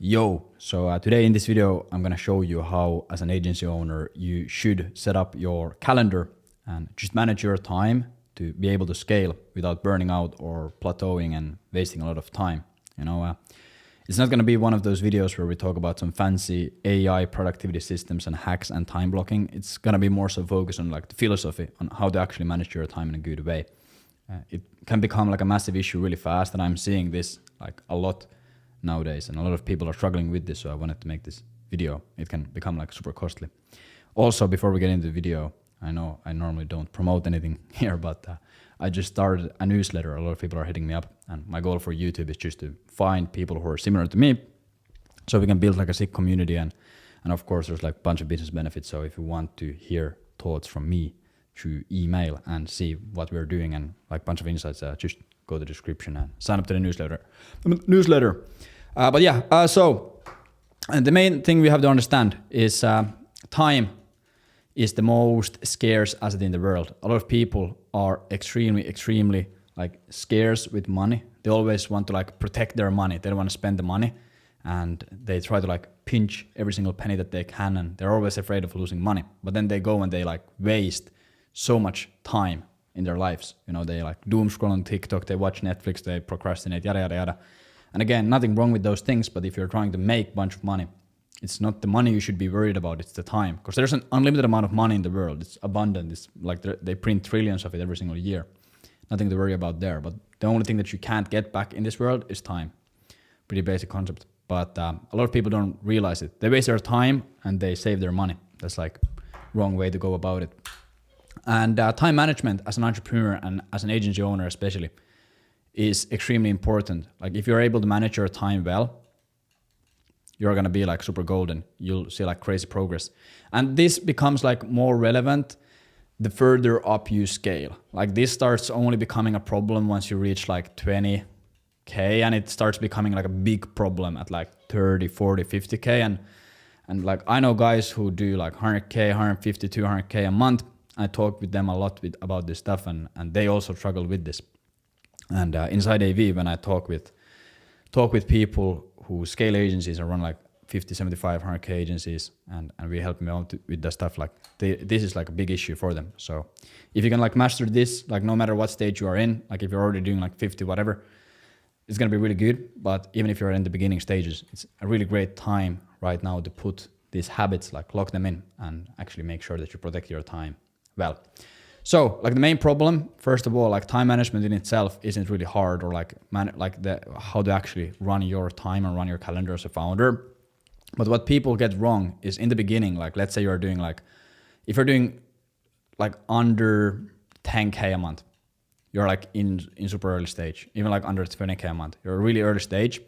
Today in this video, I'm gonna show you how, as an agency owner, you should set up your calendar and just manage your time to be able to scale without burning out or plateauing and wasting a lot of time. It's not gonna be one of those videos where we talk about some fancy AI productivity systems and hacks and time blocking. It's gonna be more so focused on like the philosophy on how to actually manage your time in a good way. It can become like a massive issue really fast, and I'm seeing this like a lot nowadays, and a lot of people are struggling with this, so I wanted to make this video. It can become like super costly. Also, before we get into the video, I know I normally don't promote anything here, but I just started a newsletter. A lot of people are hitting me up, and my goal for YouTube is just to find people who are similar to me so we can build like a sick community, and of course there's like a bunch of business benefits. So if you want to hear thoughts from me through email and see what we're doing and like a bunch of insights, just go to the description and sign up to the newsletter. And the main thing we have to understand is time is the most scarce asset in the world. A lot of people are extremely like scarce with money. They always want to like protect their money. They don't want to spend the money, and they try to like pinch every single penny that they can, and they're always afraid of losing money. But then they go and they like waste so much time in their lives. They like doom scroll on TikTok, they watch Netflix, they procrastinate, yada, yada, yada. And again, nothing wrong with those things, but if you're trying to make a bunch of money, it's not the money you should be worried about, it's the time. Because there's an unlimited amount of money in the world. It's abundant. It's like they print trillions of it every single year. Nothing to worry about there. But the only thing that you can't get back in this world is time. Pretty basic concept. But a lot of people don't realize it. They waste their time and they save their money. That's like wrong way to go about it. And time management as an entrepreneur and as an agency owner especially is extremely important. Like if you're able to manage your time well, you're gonna be like super golden. You'll see like crazy progress. And this becomes like more relevant the further up you scale. Like this starts only becoming a problem once you reach like 20K, and it starts becoming like a big problem at like 30, 40, 50K. And like I know guys who do like 100K, 150, 200K a month. I talk with them a lot about this stuff, and they also struggle with this. And inside AV, when I talk with people who scale agencies and run like 50, 75, 100K agencies, and we help them out with the stuff, like this is like a big issue for them. So if you can like master this, like no matter what stage you are in, like if you're already doing like 50, whatever, it's gonna be really good. But even if you're in the beginning stages, it's a really great time right now to put these habits, like lock them in and actually make sure that you protect your time well. So like the main problem, first of all, like time management in itself isn't really hard, or like how to actually run your time and run your calendar as a founder. But what people get wrong is in the beginning, like let's say you're doing like, if you're doing like under 10K a month, you're like in super early stage, even like under 20K a month, you're a really early stage.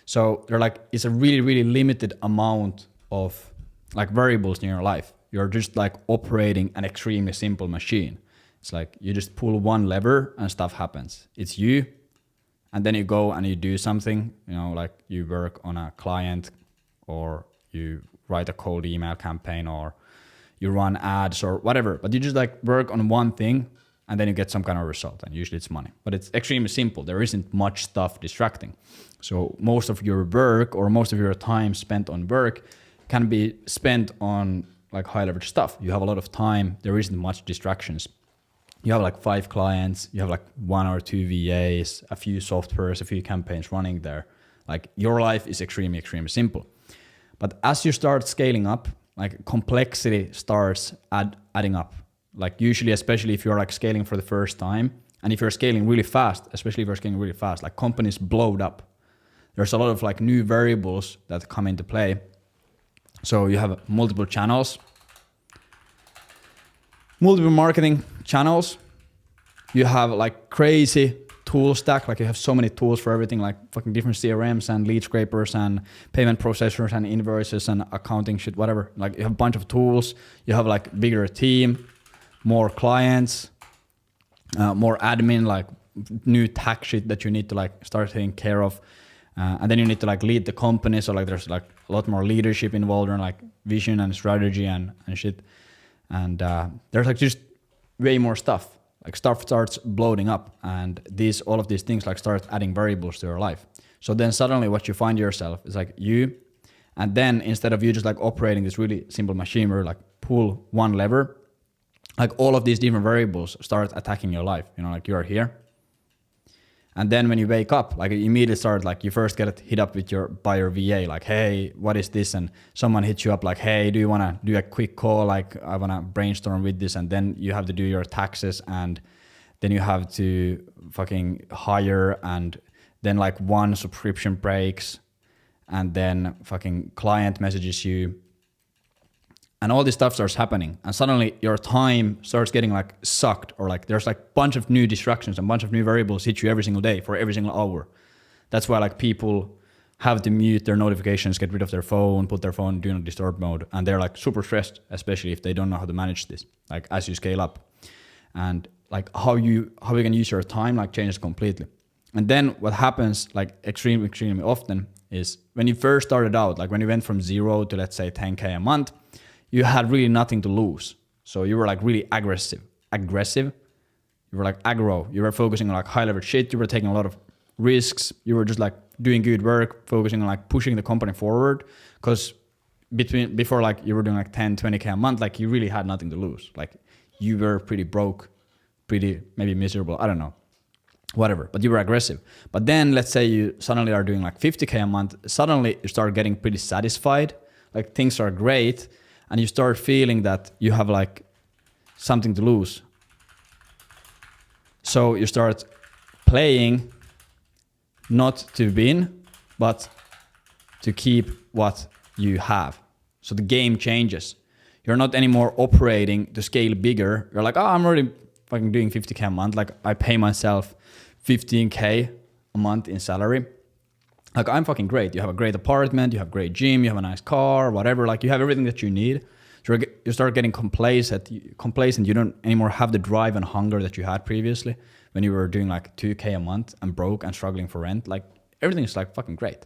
So they're like, it's a really limited amount of like variables in your life. You're just like operating an extremely simple machine. It's like you just pull one lever and stuff happens. It's you, and then you go and you do something, like you work on a client, or you write a cold email campaign, or you run ads or whatever. But you just like work on one thing and then you get some kind of result, and usually it's money. But it's extremely simple. There isn't much stuff distracting. So most of your work or most of your time spent on work can be spent on like high leverage stuff. You have a lot of time. There isn't much distractions. You have like 5 clients. You have like 1 or 2 VAs, a few softwares, a few campaigns running there. Like your life is extremely simple. But as you start scaling up, like complexity starts adding up. Like usually, especially if you're like scaling for the first time, and if you're scaling really fast, especially if you're scaling really fast, like companies blowed up. There's a lot of like new variables that come into play. So you have multiple channels, multiple marketing channels. You have like crazy tool stack. Like you have so many tools for everything, like fucking different CRMs and lead scrapers and payment processors and invoices and accounting shit, whatever. Like you have a bunch of tools. You have like bigger team, more clients, more admin, like new tax shit that you need to like start taking care of. And then you need to like lead the company. So like there's like a lot more leadership involved in like vision and strategy and shit. And there's like just way more stuff. Like stuff starts bloating up, and all of these things like start adding variables to your life. So then suddenly what you find yourself is like you, and then instead of you just like operating this really simple machine where you like pull one lever, like all of these different variables start attacking your life. You know, like you're here. And then when you wake up, like you immediately start like you first get hit up with by your VA, like, hey, what is this? And someone hits you up like, hey, do you want to do a quick call? Like I want to brainstorm with this. And then you have to do your taxes, and then you have to fucking hire, and then like one subscription breaks, and then fucking client messages you, and all this stuff starts happening, and suddenly your time starts getting like sucked, or like there's like a bunch of new distractions and a bunch of new variables hit you every single day for every single hour. That's why like people have to mute their notifications, get rid of their phone, put their phone in do not disturb mode, and they're like super stressed, especially if they don't know how to manage this, like as you scale up. And like how you can use your time like changes completely. And then what happens like extremely often is when you first started out, like when you went from 0 to let's say 10K a month, you had really nothing to lose. So you were like really aggressive. You were like aggro. You were focusing on like high level shit. You were taking a lot of risks. You were just like doing good work, focusing on like pushing the company forward. Because before like you were doing like 10, 20K a month, like you really had nothing to lose. Like you were pretty broke, pretty maybe miserable. I don't know, whatever, but you were aggressive. But then let's say you suddenly are doing like 50K a month. Suddenly you start getting pretty satisfied. Like things are great. And you start feeling that you have like something to lose. So you start playing not to win, but to keep what you have. So the game changes. You're not anymore operating to scale bigger. You're like, oh, I'm already fucking doing 50K a month. Like I pay myself 15K a month in salary. Like I'm fucking great. You have a great apartment, you have a great gym, you have a nice car, whatever. Like you have everything that you need. So you start getting complacent. You don't anymore have the drive and hunger that you had previously when you were doing like 2K a month and broke and struggling for rent. Like everything is like fucking great.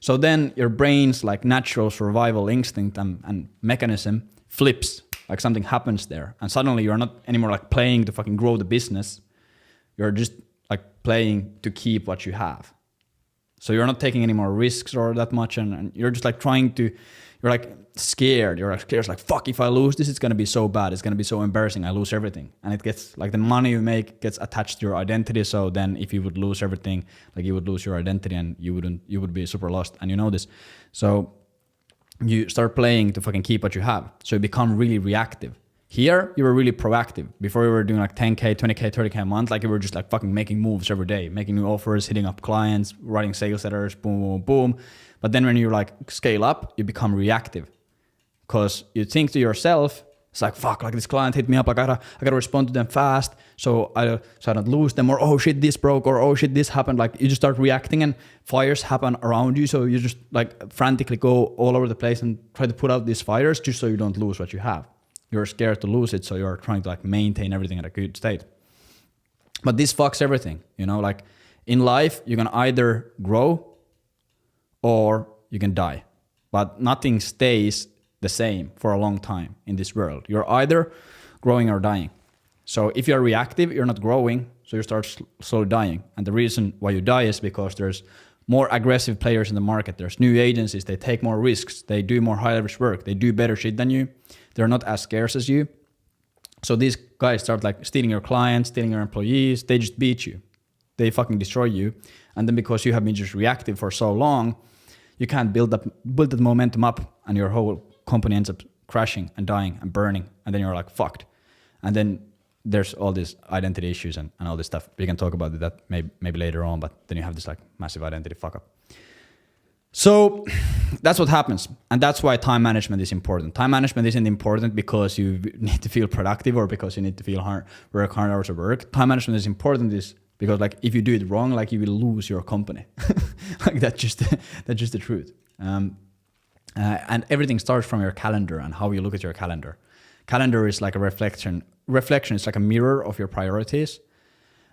So then your brain's like natural survival instinct and mechanism flips. Like something happens there. And suddenly you're not anymore like playing to fucking grow the business. You're just like playing to keep what you have. So you're not taking any more risks or that much, and you're just like you're like scared. You're like scared. It's like, fuck, if I lose this, it's going to be so bad. It's going to be so embarrassing. I lose everything. And it gets like the money you make gets attached to your identity. So then if you would lose everything, like you would lose your identity and you would be super lost. And you know this. So you start playing to fucking keep what you have. So you become really reactive. Here, you were really proactive. Before you were doing like 10K, 20K, 30K a month, like you were just like fucking making moves every day, making new offers, hitting up clients, writing sales letters, boom, boom, boom. But then when you like scale up, you become reactive. Because you think to yourself, it's like, fuck, like this client hit me up, like I gotta respond to them fast so I don't lose them, or oh shit, this broke, or oh shit, this happened. Like you just start reacting and fires happen around you. So you just like frantically go all over the place and try to put out these fires just so you don't lose what you have. You're scared to lose it, so you're trying to like maintain everything at a good state. But this fucks everything, you know, like in life, you can either grow or you can die. But nothing stays the same for a long time in this world. You're either growing or dying. So if you're reactive, you're not growing, so you start slowly dying. And the reason why you die is because there's more aggressive players in the market. There's new agencies, they take more risks, they do more high leverage work, they do better shit than you. They're not as scarce as you. So these guys start like stealing your clients, stealing your employees. They just beat you. They fucking destroy you. And then because you have been just reactive for so long, you can't build that momentum up, and your whole company ends up crashing and dying and burning. And then you're like fucked. And then there's all these identity issues and all this stuff. We can talk about that maybe later on, but then you have this like massive identity fuck up. So that's what happens. And that's why time management is important. Time management isn't important because you need to feel productive or because you need to work hard hours of work. Time management is important because like if you do it wrong, like you will lose your company. Like that's just the truth. And everything starts from your calendar and how you look at your calendar. Calendar is like a reflection. Reflection is like a mirror of your priorities.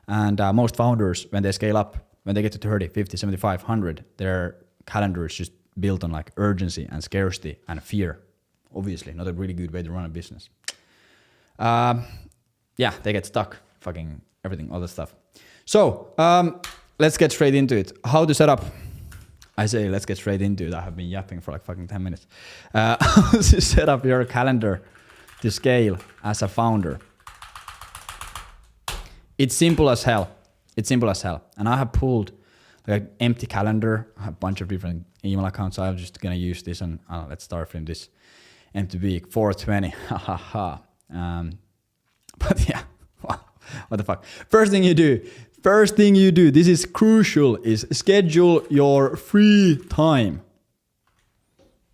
And most founders, when they scale up, when they get to 30, 50, 75, 100, their calendar is just built on like urgency and scarcity and fear. Obviously, not a really good way to run a business. Yeah, they get stuck, fucking everything, all that stuff. So let's get straight into it. How to set up I say let's get straight into it. I have been yapping for like fucking 10 minutes. Set up your calendar to scale as a founder. It's simple as hell. It's simple as hell. And I have pulled like empty calendar. I have a bunch of different email accounts. So I'm just gonna use this and let's start from this empty week 420. Ha ha ha. But yeah, what the fuck? First thing you do, this is crucial, is schedule your free time.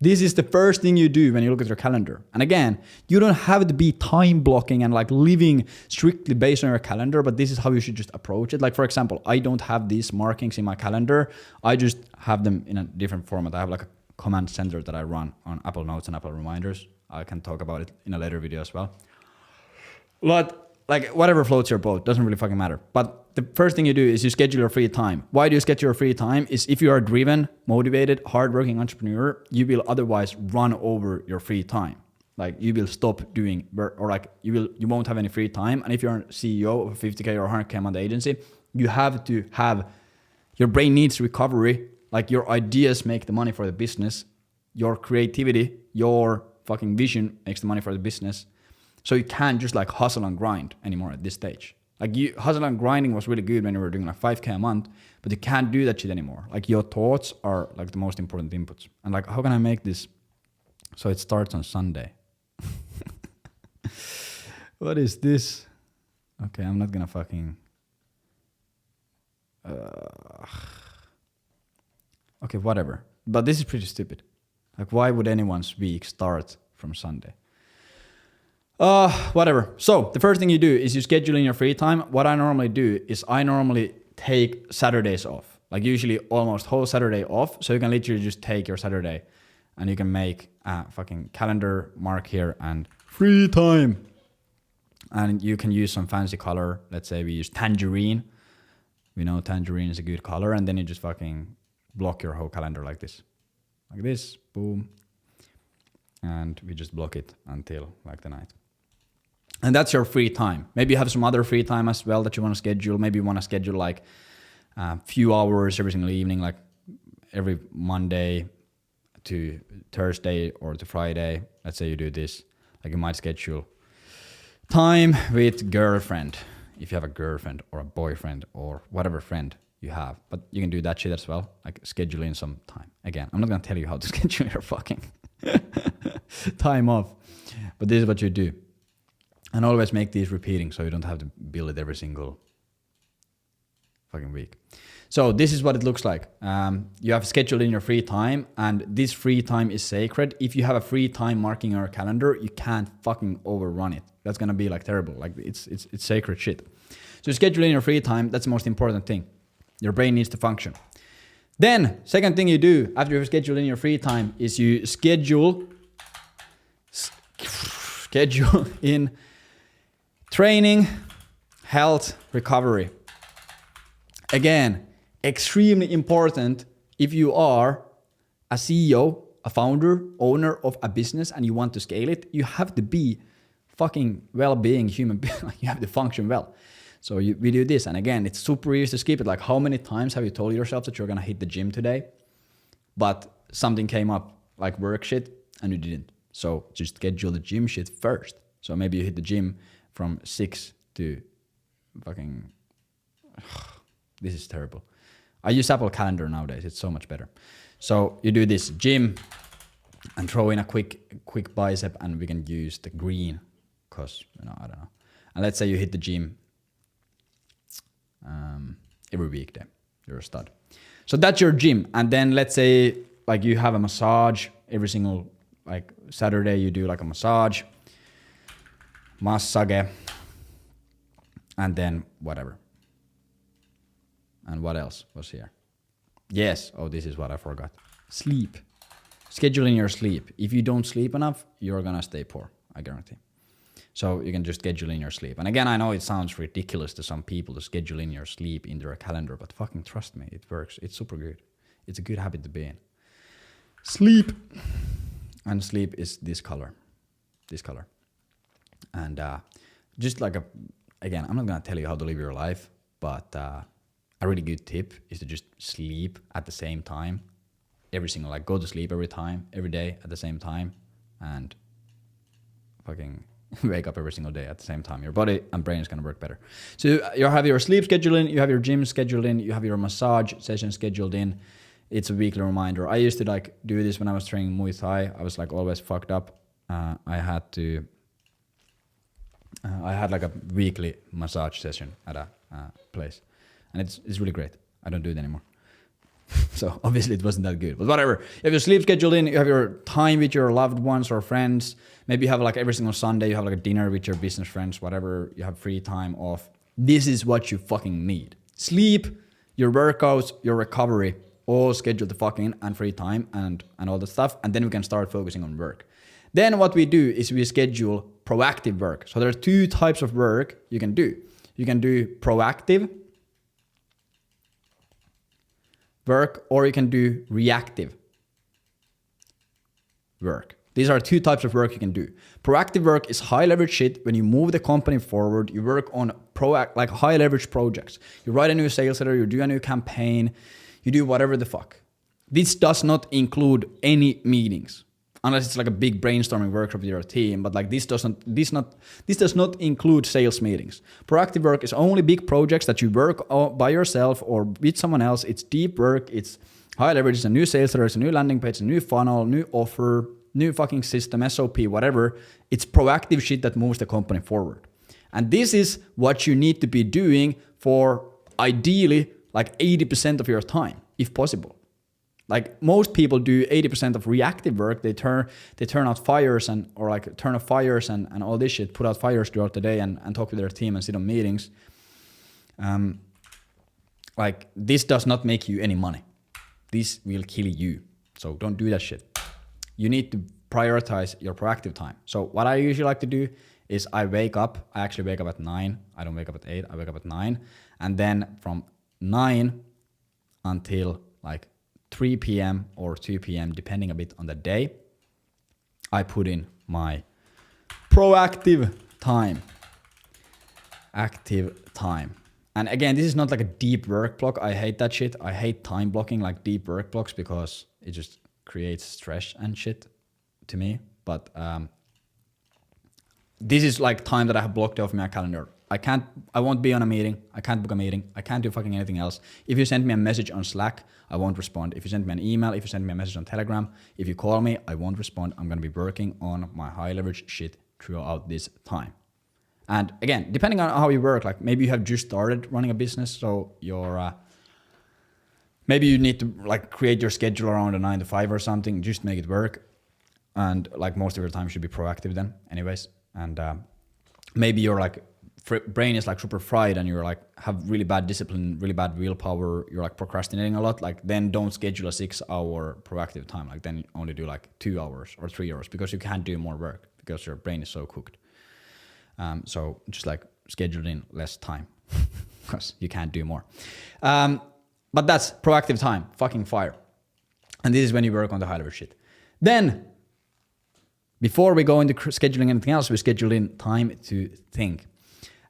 This is the first thing you do when you look at your calendar. And again, you don't have to be time blocking and like living strictly based on your calendar, but this is how you should just approach it. Like for example, I don't have these markings in my calendar. I just have them in a different format. I have like a command center that I run on Apple Notes and Apple Reminders. I can talk about it in a later video as well. But like whatever floats your boat, doesn't really fucking matter. But the first thing you do is you schedule your free time. Why do you schedule your free time? Is if you are a driven, motivated, hardworking entrepreneur, you will otherwise run over your free time. Like you will stop doing, or like you won't have any free time. And if you're a CEO of a 50K or 100K month agency, you have to have, your brain needs recovery. Like your ideas make the money for the business. Your creativity, your fucking vision makes the money for the business. So you can't just like hustle and grind anymore at this stage. Like you hustle and grinding was really good when you were doing like 5K a month, but you can't do that shit anymore. Like your thoughts are like the most important inputs. And like, how can I make this so it starts on Sunday? What is this? Okay, I'm not gonna fucking... Okay, whatever. But this is pretty stupid. Like why would anyone's week start from Sunday? Whatever. So the first thing you do is you schedule in your free time. What I normally do is I normally take Saturdays off, like usually almost whole Saturday off. So you can literally just take your Saturday and you can make a fucking calendar mark here and free time. And you can use some fancy color. Let's say we use tangerine. We know tangerine is a good color. And then you just fucking block your whole calendar like this. Like this, boom. And we just block it until like the night. And that's your free time. Maybe you have some other free time as well that you want to schedule. Maybe you want to schedule like a few hours every single evening, like every Monday to Thursday or to Friday. Let's say you do this. Like you might schedule time with girlfriend, if you have a girlfriend or a boyfriend or whatever friend you have. But you can do that shit as well, like schedule in some time. Again, I'm not going to tell you how to schedule your fucking time off, but this is what you do. And always make these repeating so you don't have to build it every single fucking week. So this is what it looks like. You have scheduled in your free time, and this free time is sacred. If you have a free time marking on your calendar, you can't fucking overrun it. That's gonna be like terrible. Like it's sacred shit. So schedule in your free time. That's the most important thing. Your brain needs to function. Then second thing you do after you've scheduled in your free time is you schedule in training, health, recovery. Again, extremely important if you are a CEO, a founder, owner of a business and you want to scale it, you have to be fucking well-being human being. You have to function well. So we do this. And again, it's super easy to skip it. Like how many times have you told yourself that you're going to hit the gym today, but something came up like work shit and you didn't. So just schedule the gym shit first. So maybe you hit the gym from 6 to fucking... This is terrible. I use Apple Calendar nowadays. It's so much better. So you do this gym and throw in a quick bicep, and we can use the green because, I don't know. And let's say you hit the gym every weekday. You're a stud. So that's your gym. And then let's say like you have a massage every single like Saturday. You do like a massage, and then whatever. And what else was here? Yes. Oh, this is what I forgot. Sleep. Scheduling your sleep. If you don't sleep enough, you're gonna stay poor. I guarantee. So you can just schedule in your sleep. And again, I know it sounds ridiculous to some people to schedule in your sleep in their calendar, but fucking trust me, it works. It's super good. It's a good habit to be in. Sleep. And sleep is this color. This color. And just like again, I'm not gonna tell you how to live your life, but a really good tip is to just sleep at the same time every single, like go to sleep every day at the same time, and fucking wake up every single day at the same time. Your body and brain is gonna work better. So you have your sleep scheduled in, you have your gym scheduled in, you have your massage session scheduled in. It's a weekly reminder. I used to like do this when I was training Muay Thai. I was like always fucked up. I had like a weekly massage session at a place, and it's really great. I don't do it anymore. So obviously it wasn't that good, but whatever. You have your sleep scheduled in, you have your time with your loved ones or friends. Maybe you have like every single Sunday, you have like a dinner with your business friends, whatever, you have free time off. This is what you fucking need. Sleep, your workouts, your recovery, all scheduled to fucking and free time and all that stuff. And then we can start focusing on work. Then what we do is we schedule proactive work. So there are two types of work you can do. You can do proactive work, or you can do reactive work. These are two types of work you can do. Proactive work is high leverage shit. When you move the company forward, you work on like high leverage projects. You write a new sales letter, you do a new campaign, you do whatever the fuck. This does not include any meetings, unless it's like a big brainstorming workshop with your team. But like this does not include sales meetings. Proactive work is only big projects that you work by yourself or with someone else. It's deep work. It's high leverage. It's a new sales letter. It's a new landing page. A new funnel. New offer. New fucking system. SOP. Whatever. It's proactive shit that moves the company forward. And this is what you need to be doing for ideally like 80% of your time, if possible. Like most people do 80% of reactive work. They turn out fires and turn off fires and all this shit, put out fires throughout the day and talk with their team and sit on meetings. Like this does not make you any money. This will kill you. So don't do that shit. You need to prioritize your proactive time. So what I usually like to do is I actually wake up at 9. I don't wake up at 8, I wake up at 9. And then from 9 until like 3 p.m. or 2 p.m. depending a bit on the day, I put in my proactive time. Active time. And again, this is not like a deep work block. I hate that shit. I hate time blocking like deep work blocks because it just creates stress and shit to me. But this is like time that I have blocked off my calendar. I won't be on a meeting. I can't book a meeting. I can't do fucking anything else. If you send me a message on Slack, I won't respond. If you send me an email, if you send me a message on Telegram, if you call me, I won't respond. I'm going to be working on my high leverage shit throughout this time. And again, depending on how you work, like maybe you have just started running a business. So you're, maybe you need to like create your schedule around a 9 to 5 or something, just make it work. And like most of your time should be proactive then anyways. And maybe you're like, brain is like super fried and you're like have really bad discipline, really bad willpower, you're like procrastinating a lot, like then don't schedule a 6-hour proactive time. Like then you only do like 2 hours or 3 hours because you can't do more work because your brain is so cooked. So just like schedule in less time because you can't do more. But that's proactive time, fucking fire. And this is when you work on the high level shit. Then before we go into scheduling anything else, we schedule in time to think.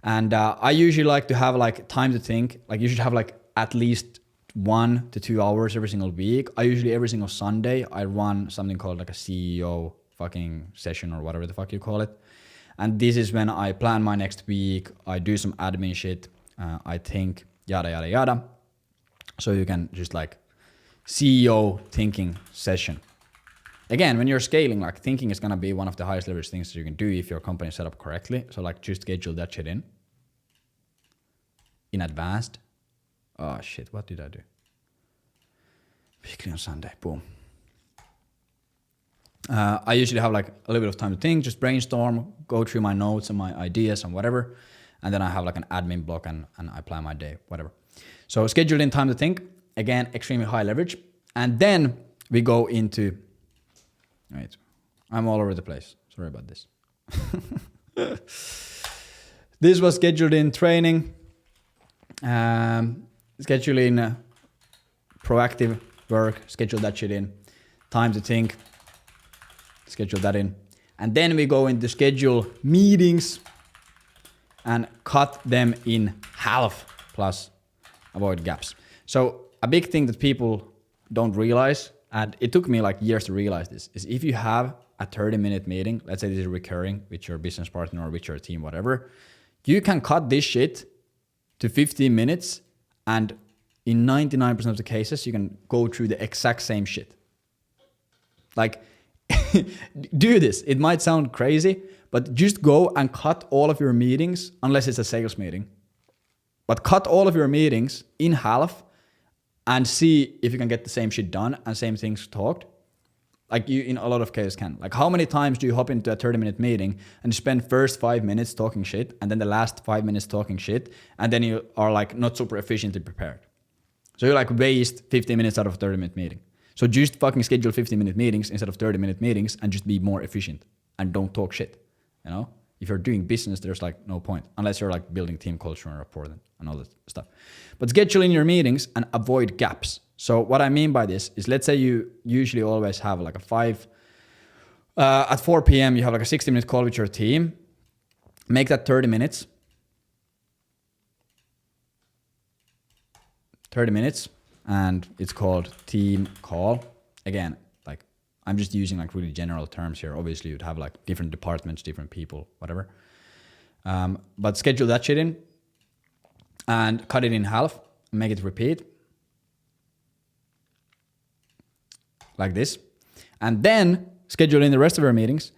And I usually like to have like time to think. Like you should have like at least 1 to 2 hours every single week. I usually every single Sunday I run something called like a CEO fucking session or whatever the fuck you call it. And this is when I plan my next week. I do some admin shit. I think yada yada yada. So you can just like CEO thinking session. Again, when you're scaling, like thinking is going to be one of the highest leverage things that you can do if your company is set up correctly. So like just schedule that shit in advance. Oh shit, what did I do? Weekly on Sunday, boom. I usually have like a little bit of time to think, just brainstorm, go through my notes and my ideas and whatever. And then I have like an admin block and I plan my day, whatever. So schedule in time to think, again, extremely high leverage. And then we go into, wait, I'm all over the place. Sorry about this. This was scheduled in training, schedule in proactive work, schedule that shit in, time to think, schedule that in. And then we go into schedule meetings and cut them in half plus avoid gaps. So a big thing that people don't realize and it took me like years to realize this, is if you have a 30-minute meeting, let's say this is recurring with your business partner or with your team, whatever, you can cut this shit to 15 minutes, and in 99% of the cases, you can go through the exact same shit. Like, do this. It might sound crazy, but just go and cut all of your meetings, unless it's a sales meeting. But cut all of your meetings in half and see if you can get the same shit done and same things talked. Like you, in a lot of cases, can. Like, how many times do you hop into a 30-minute meeting and spend first 5 minutes talking shit, and then the last 5 minutes talking shit, and then you are like not super efficiently prepared? So you like waste 15 minutes out of a 30-minute meeting. So just fucking schedule 15-minute meetings instead of 30-minute meetings and just be more efficient and don't talk shit. You know, if you're doing business, there's like no point unless you're like building team culture and rapport and all that stuff. But schedule in your meetings and avoid gaps. So what I mean by this is, let's say you usually always have like at 4 p.m. you have like a 60-minute call with your team. Make that 30 minutes. 30 minutes, and it's called team call. Again, like I'm just using like really general terms here. Obviously you'd have like different departments, different people, whatever. But schedule that shit in and cut it in half, make it repeat like this. And then schedule in the rest of your meetings,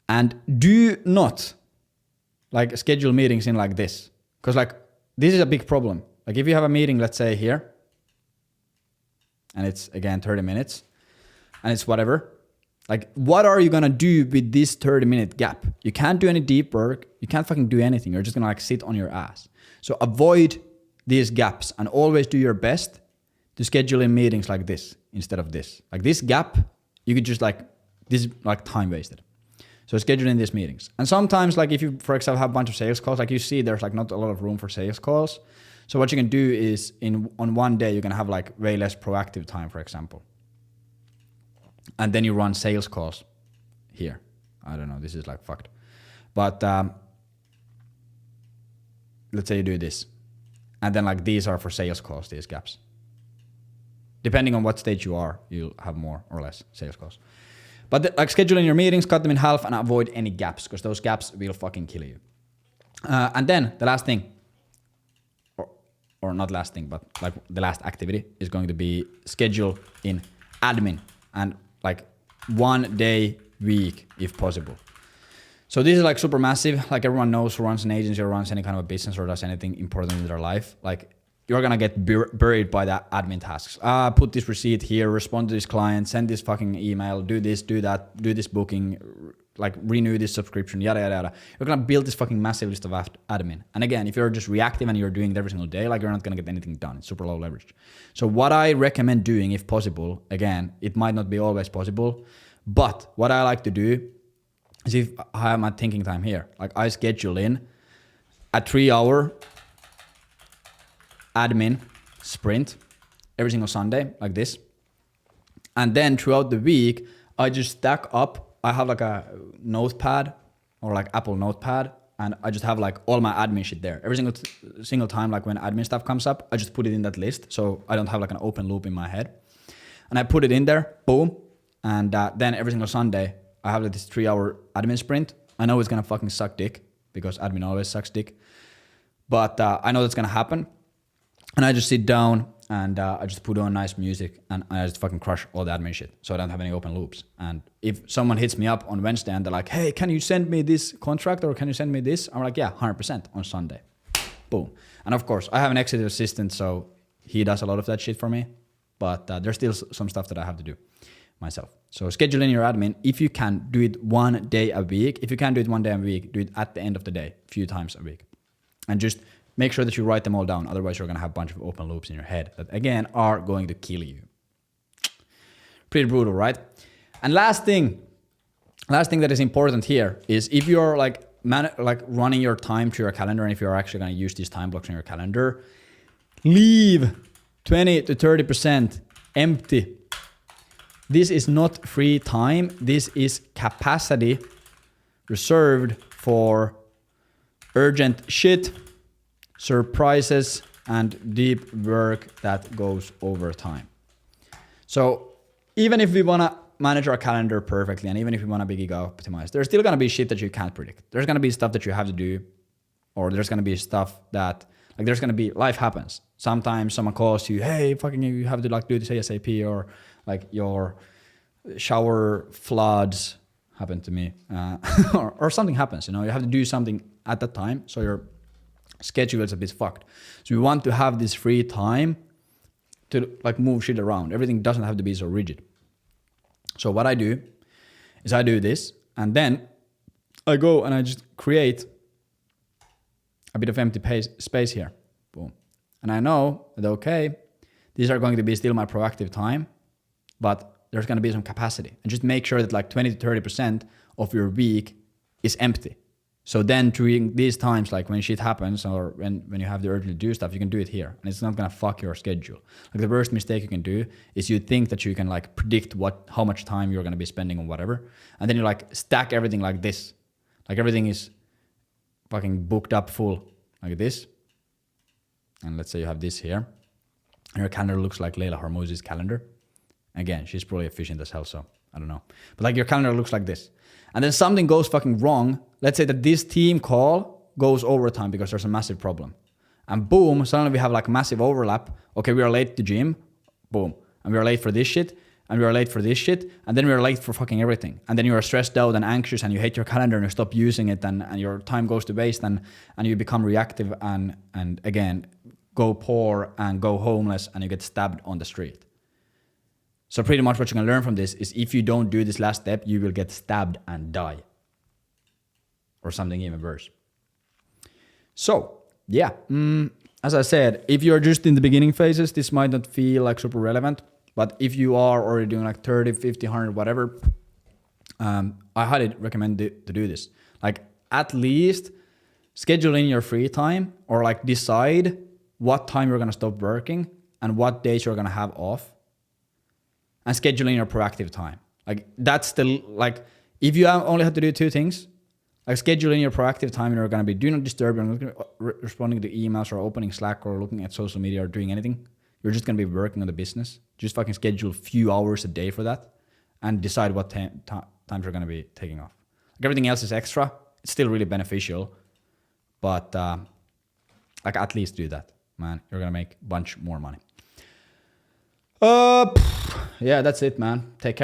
and do not like schedule meetings in like this. Cause like this is a big problem. Like if you have a meeting, let's say here, and it's again 30 minutes, and it's whatever, like what are you gonna do with this 30-minute gap? You can't do any deep work, you can't fucking do anything, you're just gonna like sit on your ass. So avoid these gaps and always do your best to schedule in meetings like this instead of this. Like this gap, you could just like, this is like time wasted. So schedule in these meetings. And sometimes like if you, for example, have a bunch of sales calls, like you see there's like not a lot of room for sales calls. So what you can do is on one day, you can have like way less proactive time, for example. And then you run sales calls here. I don't know, this is like fucked. But let's say you do this. And then like these are for sales calls, these gaps. Depending on what stage you are, you'll have more or less sales calls. But like scheduling your meetings, cut them in half and avoid any gaps, because those gaps will fucking kill you. And then the last thing, or not last thing, but like the last activity is going to be schedule in admin, and like 1 day week if possible. So this is like super massive. Like everyone knows who runs an agency or runs any kind of a business or does anything important in their life. Like you're gonna get buried by the admin tasks. Put this receipt here, respond to this client, send this fucking email, do this, do that, do this booking, like renew this subscription, yada, yada, yada. You're gonna build this fucking massive list of admin. And again, if you're just reactive and you're doing it every single day, like you're not gonna get anything done. It's super low leverage. So what I recommend doing, if possible, again, it might not be always possible, but what I like to do is, if I have my thinking time here, like I schedule in a 3-hour admin sprint every single Sunday like this. And then throughout the week, I just stack up. I have like a notepad or like Apple notepad, and I just have like all my admin shit there. Every single time, like when admin stuff comes up, I just put it in that list. So I don't have like an open loop in my head. And I put it in there, boom. And then every single Sunday, I have like this 3-hour admin sprint. I know it's gonna fucking suck dick, because admin always sucks dick. But I know that's gonna happen. And I just sit down and I just put on nice music and I just fucking crush all the admin shit. So I don't have any open loops. And if someone hits me up on Wednesday and they're like, hey, can you send me this contract or can you send me this? I'm like, yeah, 100% on Sunday. Boom. And of course, I have an executive assistant, so he does a lot of that shit for me. But there's still some stuff that I have to do myself. So schedule in your admin. If you can, do it 1 day a week. If you can do it 1 day a week, do it at the end of the day, a few times a week. And just make sure that you write them all down. Otherwise, you're going to have a bunch of open loops in your head that, again, are going to kill you. Pretty brutal, right? And last thing that is important here is, if you're like running your time to your calendar, and if you're actually going to use these time blocks in your calendar, leave 20 to 30% empty. This is not free time. This is capacity reserved for urgent shit, surprises, and deep work that goes over time. So even if we want to manage our calendar perfectly, and even if we want to be giga optimized, there's still going to be shit that you can't predict. There's going to be stuff that you have to do, or there's going to be stuff that, like, there's going to be, life happens. Sometimes someone calls you, hey, fucking, you have to like do this ASAP, or like your shower floods happened to me, or something happens, you know, you have to do something at that time. So your schedule is a bit fucked. So we want to have this free time to like move shit around. Everything doesn't have to be so rigid. So what I do is I do this, and then I go and I just create a bit of empty space here. Boom. And I know that, okay, these are going to be still my proactive time, but there's going to be some capacity. And just make sure that like 20 to 30% of your week is empty. So then during these times, like when shit happens, or when you have the urge to do stuff, you can do it here. And it's not going to fuck your schedule. Like the worst mistake you can do is you think that you can like predict how much time you're going to be spending on whatever. And then you like stack everything like this. Like everything is fucking booked up full like this. And let's say you have this here. And your calendar looks like Leila Hormozi's calendar. Again, she's probably efficient as hell, so I don't know. But like your calendar looks like this. And then something goes fucking wrong. Let's say that this team call goes overtime because there's a massive problem. And boom, suddenly we have like massive overlap. Okay, we are late to gym. Boom. And we are late for this shit. And we are late for this shit. And then we are late for fucking everything. And then you are stressed out and anxious and you hate your calendar and you stop using it and your time goes to waste and you become reactive and again, go poor and go homeless and you get stabbed on the street. So pretty much what you can learn from this is if you don't do this last step, you will get stabbed and die. Or something even worse. So, yeah. As I said, if you're just in the beginning phases, this might not feel like super relevant. But if you are already doing like 30, 50, 100, whatever, I highly recommend to do this. Like at least schedule in your free time or like decide what time you're going to stop working and what days you're going to have off. And scheduling your proactive time. Like that's the, like, if you only have to do two things, like scheduling your proactive time, you're going to be do not disturb, you're not going to responding to emails or opening Slack or looking at social media or doing anything. You're just going to be working on the business. Just fucking schedule a few hours a day for that and decide what times you're going to be taking off. Like everything else is extra. It's still really beneficial, but like at least do that, man. You're going to make a bunch more money. Yeah, that's it, man. Take care.